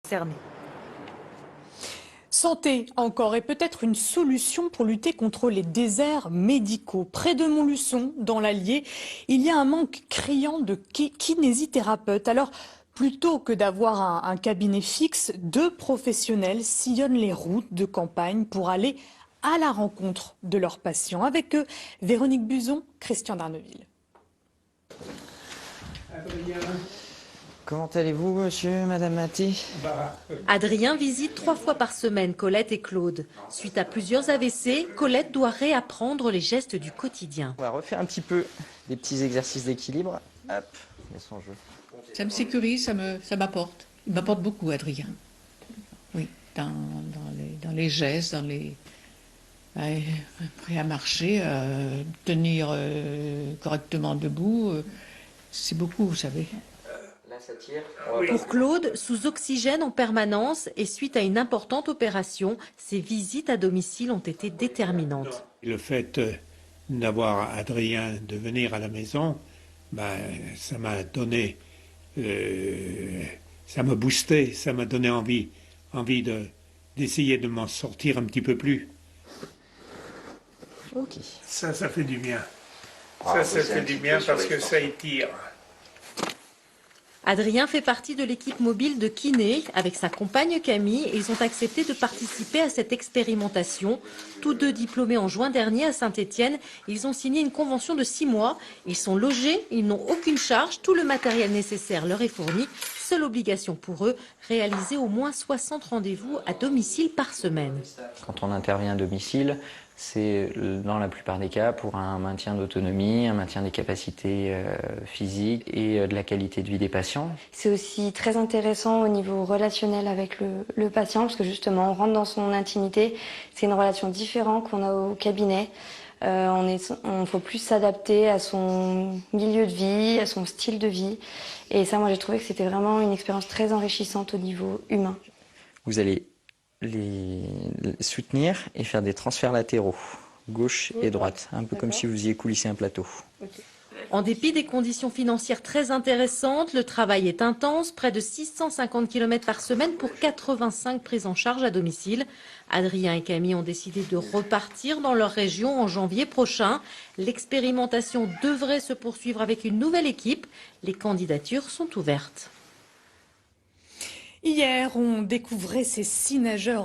concernés. Santé encore et peut-être une solution pour lutter contre les déserts médicaux. Près de Montluçon, dans l'Allier, il y a un manque criant de kinésithérapeutes. Alors, plutôt que d'avoir un cabinet fixe, 2 professionnels sillonnent les routes de campagne pour aller à la rencontre de leurs patients. Avec eux, Véronique Buzon, Christian Darneville. Comment allez-vous, monsieur, madame Mathé? Adrien visite 3 fois par semaine Colette et Claude. Suite à plusieurs AVC, Colette doit réapprendre les gestes du quotidien. On va refaire un petit peu des petits exercices d'équilibre. Hop, il y a son jeu. Ça me sécurise, ça m'apporte. Il m'apporte beaucoup, Adrien. Oui, dans les gestes, prêt à marcher, tenir correctement debout. C'est beaucoup, vous savez. Là, ça tire. Pour Claude, sous oxygène en permanence et suite à une importante opération, ses visites à domicile ont été déterminantes. Le fait d'avoir Adrien de venir à la maison, ça m'a donné, ça m'a boosté, ça m'a donné envie d'essayer de m'en sortir un petit peu plus. Ok. Ça fait du bien. Ça fait du bien parce que ça étire. Adrien fait partie de l'équipe mobile de kiné. Avec sa compagne Camille, ils ont accepté de participer à cette expérimentation. Tous 2 diplômés en juin dernier à Saint-Étienne, ils ont signé une convention de 6 mois. Ils sont logés, ils n'ont aucune charge, tout le matériel nécessaire leur est fourni. Seule obligation pour eux, réaliser au moins 60 rendez-vous à domicile par semaine. Quand on intervient à domicile, c'est dans la plupart des cas pour un maintien d'autonomie, un maintien des capacités physiques et de la qualité de vie des patients. C'est aussi très intéressant au niveau relationnel avec le patient parce que justement on rentre dans son intimité. C'est une relation différente qu'on a au cabinet. On faut plus s'adapter à son milieu de vie, à son style de vie. Et ça, moi j'ai trouvé que c'était vraiment une expérience très enrichissante au niveau humain. Vous allez les soutenir et faire des transferts latéraux, gauche et droite, un peu comme si vous y coulissez un plateau. En dépit des conditions financières très intéressantes, le travail est intense, près de 650 km par semaine pour 85 prises en charge à domicile. Adrien et Camille ont décidé de repartir dans leur région en janvier prochain. L'expérimentation devrait se poursuivre avec une nouvelle équipe. Les candidatures sont ouvertes. Hier, on découvrait ces 6 nageurs